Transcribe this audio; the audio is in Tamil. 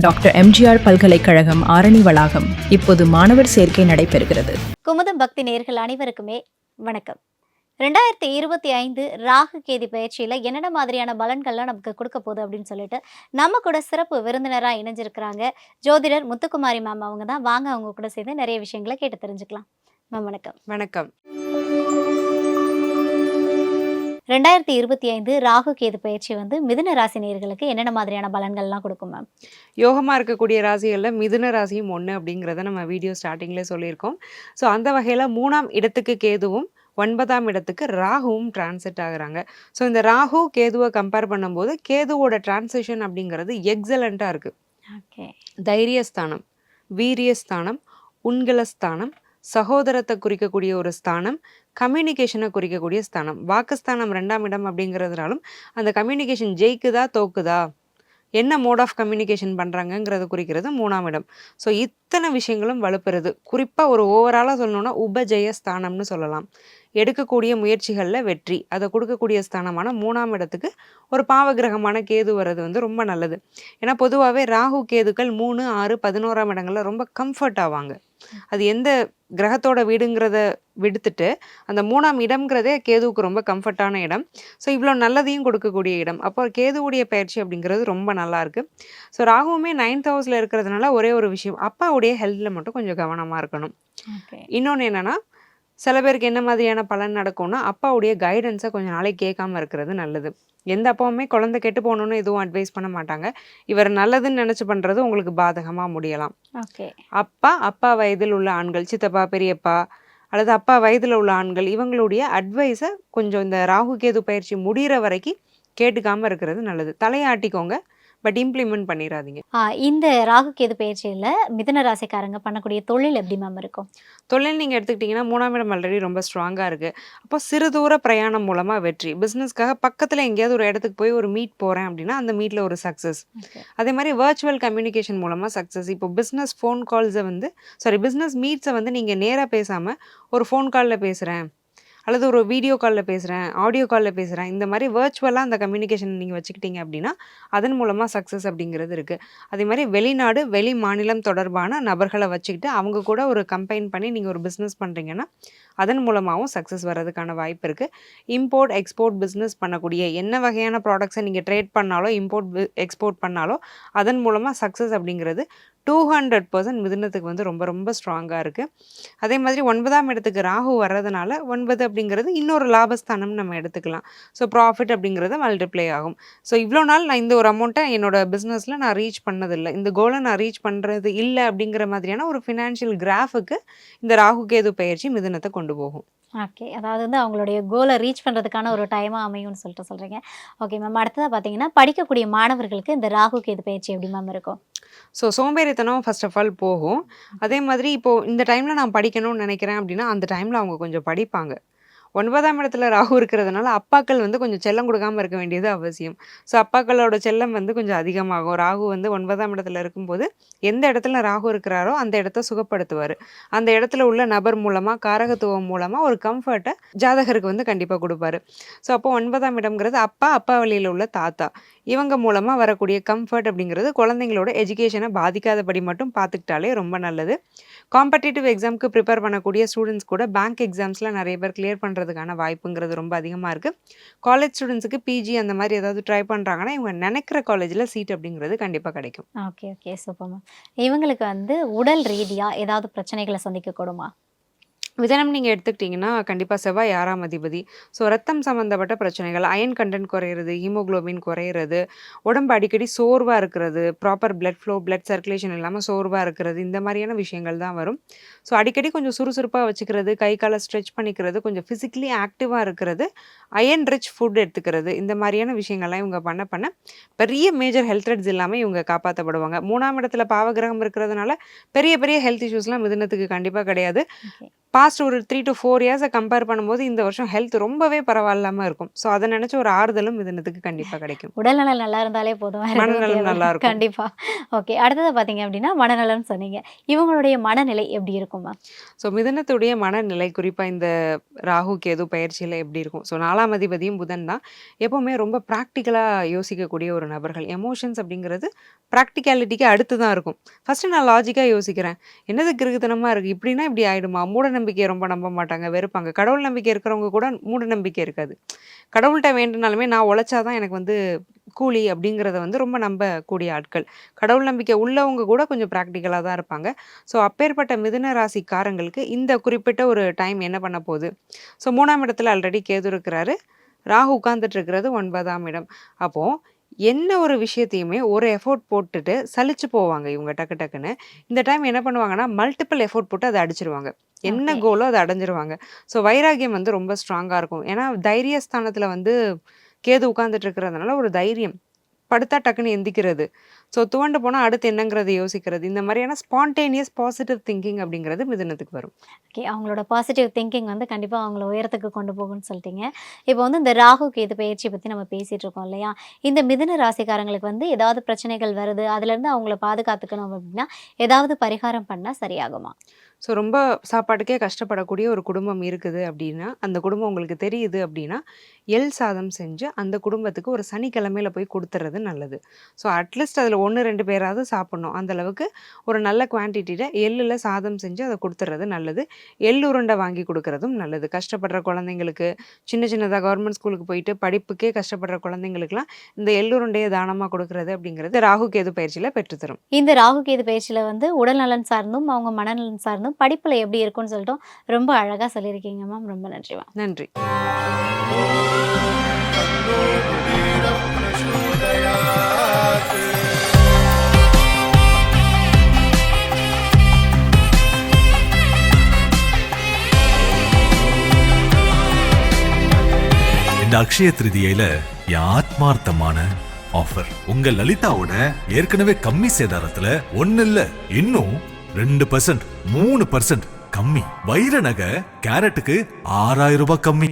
டாக்டர் எம்ஜிஆர் பல்கலைக்கழகம் ஆரணி வளாகம். இப்போது மாணவர் சேர்க்கை நடைபெறுகிறது. குமுதம் பக்தி நேயர்கள் அனைவருக்குமே வணக்கம். 2025 ராகு கேது பயிற்சியில் என்னென்ன மாதிரியான பலன்கள்லாம் நமக்கு கொடுக்க போகுது அப்படின்னு சொல்லிட்டு நம்ம கூட சிறப்பு விருந்தினராக இணைஞ்சிருக்கிறாங்க ஜோதிடர் முத்துக்குமாரி மேம். அவங்க தான். வாங்க அவங்க கூட சேர்ந்து நிறைய விஷயங்களை கேட்டு தெரிஞ்சுக்கலாம். மேம் வணக்கம். வணக்கம். 2025 ராகு கேது பயிற்சி மிதுன ராசி நேயர்களுக்கு என்னென்ன மாதிரியான பலன்கள்லாம் கொடுக்கும் மேம்? யோகமாக இருக்கக்கூடிய ராசிகளில் மிதுன ராசியும் ஒன்று அப்படிங்கிறத நம்ம வீடியோ ஸ்டார்டிங்லேயே சொல்லியிருக்கோம். ஸோ அந்த வகையில் 3ஆம் இடத்துக்கு கேதுவும் 9ஆம் இடத்துக்கு ராகுவும் டிரான்சிட் ஆகுறாங்க. ஸோ இந்த ராகு கேதுவை கம்பேர் பண்ணும்போது கேதுவோட டிரான்சிஷன் அப்படிங்கிறது எக்ஸலண்ட்டாக இருக்குது. ஓகே. தைரியஸ்தானம், வீரியஸ்தானம், உண்கலஸ்தானம், சகோதரத்தை குறிக்கக்கூடிய ஒரு ஸ்தானம், கம்யூனிகேஷனை குறிக்கக்கூடிய ஸ்தானம். வாக்குஸ்தானம் 2ஆம் இடம் அப்படிங்கிறதுனாலும் அந்த கம்யூனிகேஷன் ஜெயிக்குதா தோக்குதா, என்ன மோட் ஆஃப் கம்யூனிகேஷன் பண்ணுறாங்கங்கிறத குறிக்கிறது 3ஆம் இடம். ஸோ இத்தனை விஷயங்களும் வலுப்பெறுது. குறிப்பாக ஒரு ஓவராலாக சொல்லணும்னா உபஜெய ஸ்தானம்னு சொல்லலாம். எடுக்கக்கூடிய முயற்சிகளில் வெற்றி அதை கொடுக்கக்கூடிய ஸ்தானமான 3ஆம் இடத்துக்கு ஒரு பாவகிரகமான கேது வர்றது ரொம்ப நல்லது. ஏன்னா பொதுவாகவே ராகு கேதுக்கள் 3, 6, 11ஆம் இடங்களில் ரொம்ப கம்ஃபர்ட் ஆவாங்க. அது எந்த கிரகத்தோட வீடுங்கிறத விடுத்துட்டு அந்த 3ஆம் இடம்ங்கிறதே கேதுவுக்கு ரொம்ப கம்ஃபர்ட்டான இடம். ஸோ இவ்வளோ நல்லதையும் கொடுக்கக்கூடிய இடம். அப்போ கேதுவுடைய பயிற்சி அப்படிங்கிறது ரொம்ப நல்லா இருக்கு. ஸோ ராகுவுமே 9th ஹவுஸில் இருக்கிறதுனால ஒரே ஒரு விஷயம், அப்பாவுடைய ஹெல்த்தில் மட்டும் கொஞ்சம் கவனமாக இருக்கணும். இன்னொன்று என்னன்னா, சில பேருக்கு என்ன மாதிரியான பலன் நடக்கும்னா, அப்பாவுடைய கைடன்ஸை கொஞ்சம் நாளைக்கு கேட்காம இருக்கிறது நல்லது. எந்த அப்பாவுமே குழந்தை கெட்டு போகணுன்னு எதுவும் அட்வைஸ் பண்ண மாட்டாங்க. இவர் நல்லதுன்னு நினச்சி பண்ணுறது உங்களுக்கு பாதகமாக முடியலாம். அப்பா வயதில் உள்ள ஆண்கள், சித்தப்பா பெரியப்பா அல்லது அப்பா வயதில் உள்ள ஆண்கள், இவங்களுடைய அட்வைஸை கொஞ்சம் இந்த ராகு கேது பயிற்சி முடிகிற வரைக்கும் கேட்டுக்காமல் இருக்கிறது நல்லது. தலையாட்டிக்கோங்க, பட் இம்ப்ளிமெண்ட் பண்ணிடாதீங்க. இந்த ராகு கேது பயிற்சியில் மிதுன ராசிக்காரங்க பண்ணக்கூடிய தொழில் எப்படி மேம் இருக்கும்? தொழில் நீங்கள் எடுத்துக்கிட்டிங்கன்னா 3ஆம் இடம் ஆல்ரெடி ரொம்ப ஸ்ட்ராங்காக இருக்குது. அப்போ சிறு தூர பிரயாணம் மூலமாக வெற்றி. பிஸ்னஸ்க்காக பக்கத்தில் எங்கேயாவது ஒரு இடத்துக்கு போய் ஒரு மீட் போகிறேன் அப்படின்னா அந்த மீட்டில் ஒரு சக்ஸஸ். அதே மாதிரி வர்ச்சுவல் கம்யூனிகேஷன் மூலமாக சக்ஸஸ். இப்போ பிஸ்னஸ் ஃபோன் கால்ஸை பிஸ்னஸ் மீட்ஸை நீங்கள் நேராக பேசாமல் ஒரு ஃபோன் காலில் பேசுகிறேன் அல்லது ஒரு வீடியோ காலில் பேசுகிறேன், ஆடியோ காலில் பேசுகிறேன், இந்த மாதிரி வர்ச்சுவலாக அந்த கம்யூனிகேஷன் நீங்கள் வச்சுக்கிட்டீங்க அப்படின்னா அதன் மூலமாக சக்ஸஸ் அப்படிங்கிறது இருக்குது. அதே மாதிரி வெளிநாடு வெளி மாநிலம் தொடர்பான நபர்களை வச்சுக்கிட்டு அவங்க கூட ஒரு கம்பைன் பண்ணி நீங்கள் ஒரு பிஸ்னஸ் பண்ணுறீங்கன்னா அதன் மூலமாகவும் சக்ஸஸ் வர்றதுக்கான வாய்ப்பு இருக்குது. இம்போர்ட் எக்ஸ்போர்ட் பிஸ்னஸ் பண்ணக்கூடிய என்ன வகையான ப்ராடக்ட்ஸை நீங்கள் ட்ரேட் பண்ணாலோ இம்போர்ட் எக்ஸ்போர்ட் பண்ணாலோ அதன் மூலமாக சக்ஸஸ் அப்படிங்கிறது 200% மிதுனத்துக்கு ரொம்ப ரொம்ப ஸ்ட்ராங்காக இருக்குது. அதே மாதிரி 9ஆம் இடத்துக்கு ராகு வர்றதுனால 9 அப்படிங்கிறது இன்னொரு லாபஸ்தானம் நம்ம எடுத்துக்கலாம். ஸோ ப்ராஃபிட் அப்படிங்கிறது மல்டிப்ளை ஆகும். ஸோ இவ்வளோ நாள் நான் இந்த ஒரு அமௌண்ட்டை என்னோட பிஸ்னஸில் நான் ரீச் பண்ணதில்லை, இந்த கோலை நான் ரீச் பண்ணுறது இல்லை அப்படிங்கிற மாதிரியான ஒரு ஃபினான்ஷியல் கிராஃபுக்கு இந்த ராகு கேது பயிற்சி மிதுனத்தை கொண்டு போகும். ஓகே. அதாவது அவங்களுடைய கோலை ரீச் பண்ணுறதுக்கான ஒரு டைமாக அமையும்னு சொல்லிட்டு சொல்கிறீங்க. Okay ma'am. அடுத்ததாக பார்த்தீங்கன்னா படிக்கக்கூடிய மாணவர்களுக்கு இந்த ராகு கேது பயிற்சி எப்படி மேம் இருக்கும்? ஸோ சோம்பேறித்தனம் ஃபர்ஸ்ட் ஆஃப் ஆல் போகும். அதே மாதிரி இப்போது இந்த டைமில் நான் படிக்கணும்னு நினைக்கிறேன் அப்படின்னா அந்த டைமில் அவங்க கொஞ்சம் படிப்பாங்க. 9ஆம் இடத்துல ராகு இருக்கிறதுனால அப்பாக்கள் கொஞ்சம் செல்லம் கொடுக்காமல் இருக்க வேண்டியது அவசியம். ஸோ அப்பாக்களோட செல்லம் கொஞ்சம் அதிகமாகும். ராகு 9ஆம் இடத்துல இருக்கும்போது எந்த இடத்துல ராகு இருக்கிறாரோ அந்த இடத்த சுகப்படுத்துவார். அந்த இடத்துல உள்ள நபர் மூலமாக காரகத்துவம் மூலமாக ஒரு கம்ஃபர்ட்டை ஜாதகருக்கு கண்டிப்பாக கொடுப்பாரு. ஸோ அப்போ 9ஆம் இடம்ங்கிறது அப்பா வழியில் உள்ள தாத்தா, இவங்க மூலமாக வரக்கூடிய கம்ஃபர்ட் அப்படிங்கிறது குழந்தைங்களோட எஜுகேஷனை பாதிக்காதபடி மட்டும் பார்த்துக்கிட்டாலே ரொம்ப நல்லது. காம்படிட்டிவ் எக்ஸாமுக்கு ப்ரிப்பேர் பண்ணக்கூடிய ஸ்டூடெண்ட்ஸ் கூட பேங்க் எக்ஸாம்ஸில் நிறைய பேர் கிளியர் பண்ணுறதுக்கான வாய்ப்புங்கிறது ரொம்ப அதிகமாக இருக்குது. காலேஜ் ஸ்டூடெண்ட்ஸுக்கு பிஜி அந்த மாதிரி ஏதாவது ட்ரை பண்ணுறாங்கன்னா இவங்க நினைக்கிற காலேஜில் சீட் அப்படிங்கிறது கண்டிப்பாக கிடைக்கும். Okay super ma'am. இவங்களுக்கு உடல் ரீதியாக ஏதாவது பிரச்சனைகளை சந்திக்கக்கூடுமா? மிதனம் நீங்கள் எடுத்துக்கிட்டிங்கன்னா கண்டிப்பாக செவ்வாய் 6ஆம் அதிபதி. ஸோ ரத்தம் சம்மந்தப்பட்ட பிரச்சனைகள், அயன் கண்டென்ட் குறையிறது, ஹீமோக்ளோபின் குறையிறது, உடம்பு அடிக்கடி சோர்வாக இருக்கிறது, proper blood flow blood circulation இல்லாமல் சோர்வாக இருக்கிறது, இந்த மாதிரியான விஷயங்கள் தான் வரும். ஸோ அடிக்கடி கொஞ்சம் சுறுசுறுப்பாக வச்சுக்கிறது, கை காலை ஸ்ட்ரெச் பண்ணிக்கிறது, கொஞ்சம் ஃபிசிக்கலி ஆக்டிவாக இருக்கிறது, அயன் ரிச் ஃபுட் எடுத்துக்கிறது, இந்த மாதிரியான விஷயங்கள்லாம் இவங்க பண்ண பெரிய மேஜர் ஹெல்த் த்ரெட்ஸ் இல்லாமல் இவங்க காப்பாற்றப்படுவாங்க. 3ஆம் இடத்துல பாவகிரகம் இருக்கிறதுனால பெரிய பெரிய ஹெல்த் இஷ்யூஸ்லாம் மிதுனத்துக்கு கண்டிப்பாக கிடையாது. பாஸ்ட் ஒரு 3 to 4 இயர்ஸை கம்பேர் பண்ணும்போது இந்த வருஷம் ஹெல்த் ரொம்பவே பரவாயில்லாமல் இருக்கும். ஸோ அதை நினச்சி ஒரு ஆறுதலும் மிதுனத்துக்கு கண்டிப்பாக கிடைக்கும். உடல்நலம் நல்லா இருந்தாலே போதும், வேற எதுவும் மனநலம் தேவையில்ல. நல்லா இருக்கும். கண்டிப்பா. ஓகே, அடுத்தது பாத்தீங்க அப்படின்னா மனநலம்னு சொன்னீங்க. இவங்களுடைய மனநிலை எப்படி இருக்குமா? ஸோ மிதுனத்துடைய மனநிலை குறிப்பாக இந்த ராகு கேது பயிற்சியில் எப்படி இருக்கும்? ஸோ 4ஆம் அதிபதியும் புதன் தான். எப்போவுமே ரொம்ப ப்ராக்டிக்கலாக யோசிக்கக்கூடிய ஒரு நபர்கள். எமோஷன்ஸ் அப்படிங்கிறது ப்ராக்டிகாலிட்டிக்கு அடுத்து தான் இருக்கும். ஃபஸ்ட்டு நான் லாஜிக்காக யோசிக்கிறேன், என்னது கிறுக்குத்தனமாக இருக்குது, இப்படின்னா இப்படி ஆகிடுமா? மூட நம்பிக்கையை ரொம்ப நம்ப மாட்டாங்க, வெறுப்பாங்க. கடவுள் நம்பிக்கை இருக்கிறவங்க கூட மூட நம்பிக்கை இருக்காது. கடவுள்கிட்ட வேண்டுனாலுமே நான் உழைச்சாதான் எனக்கு வந்து கூலி அப்படிங்கிறத வந்து ரொம்ப நம்பக்கூடிய ஆட்கள். கடவுள் நம்பிக்கை உள்ளவங்க கூட கொஞ்சம் ப்ராக்டிக்கலாக தான் இருப்பாங்க. ஸோ அப்பேற்பட்ட மிதுன ராசிக்காரங்களுக்கு இந்த குறிப்பிட்ட ஒரு டைம் என்ன பண்ண போகுது? ஸோ 3ஆம் இடத்துல ஆல்ரெடி கேது இருக்கிறாரு, ராகு உட்கார்ந்துட்டு இருக்கிறது 9ஆம் இடம். அப்போது என்ன ஒரு விஷயத்தையுமே ஒரு எஃபோர்ட் போட்டுட்டு சலிச்சு போவாங்க இவங்க டக்கு டக்குன்னு. இந்த டைம் என்ன பண்ணுவாங்கன்னா மல்டிபிள் எஃபோர்ட் போட்டு அதை அடிச்சிருவாங்க. என்ன ஓகே. கோலோ அதை அடைஞ்சிருவாங்க. ஸோ வைராகியம் வந்து ரொம்ப ஸ்ட்ராங்காக இருக்கும். ஏன்னா தைரியஸ்தானத்தில் வந்து கேது உட்கார்ந்துட்டு இருக்கிறதுனால ஒரு தைரியம், படுத்தா டக்குன்னு எந்திக்கிறது, ஸோ துவண்டு போனால் அடுத்து என்னங்கிறத யோசிக்கிறது, இந்த மாதிரியான ஸ்பான்டேனியஸ் பாசிட்டிவ் திங்கிங் அப்படிங்கிறது மிதுனத்துக்கு வரும். ஓகே, அவங்களோட பாசிட்டிவ் திங்கிங் வந்து கண்டிப்பா அவங்கள உயரத்துக்கு கொண்டு போகும்னு சொல்லிட்டீங்க. இப்போ வந்து இந்த ராகு கேது பயிற்சி பத்தி நம்ம பேசிட்டு இருக்கோம் இல்லையா? இந்த மிதுன ராசிக்காரங்களுக்கு வந்து ஏதாவது பிரச்சனைகள் வருது, அதுல இருந்து அவங்கள பாதுகாத்துக்கணும் அப்படின்னா ஏதாவது பரிகாரம் பண்ணா சரியாகுமா? ஸோ ரொம்ப சாப்பாட்டுக்கே கஷ்டப்படக்கூடிய ஒரு குடும்பம் இருக்குது அப்படின்னா, அந்த குடும்பம் உங்களுக்கு தெரியுது அப்படின்னா, எள் சாதம் செஞ்சு அந்த குடும்பத்துக்கு ஒரு சனிக்கிழமையில போய் கொடுத்துறது நல்லது. ஸோ அட்லீஸ்ட் அதில் 1, 2 பேராவது சாப்பிடணும். அந்த அளவுக்கு ஒரு நல்ல குவான்டிட்டியில் எள்ளில் சாதம் செஞ்சு அதை கொடுத்துறது நல்லது. எள் உருண்டை வாங்கி கொடுக்கறதும் நல்லது. கஷ்டப்படுற குழந்தைங்களுக்கு, சின்ன சின்னதாக கவர்மெண்ட் ஸ்கூலுக்கு போயிட்டு படிப்புக்கே கஷ்டப்படுற குழந்தைங்களுக்குலாம் இந்த எள் உருண்டையை தானமாக கொடுக்கறது அப்படிங்கிறது ராகு கேது பயிற்சியில் பெற்றுத்தரும். இந்த ராகு கேது பயிற்சியில வந்து உடல் நலன் சார்ந்தும் அவங்க மனநலன் சார்ந்தும் படிப்புல எப்படி இருக்கும்னு சொல்லிட்டோம். ரொம்ப அழகா சொல்லியிருக்கீங்க மேம். ரொம்ப நன்றி மேம். நன்றி. இந்த அக்ஷய திருதியில என் ஆத்மார்த்தமான ஆஃபர் உங்க லலிதாவோட ஏற்கனவே கம்மி சேதாரத்துல 1 இல்ல இன்னும் 2%, 3% கம்மி. வைர நகை கேரட்டுக்கு 6000 ரூபாய் கம்மி.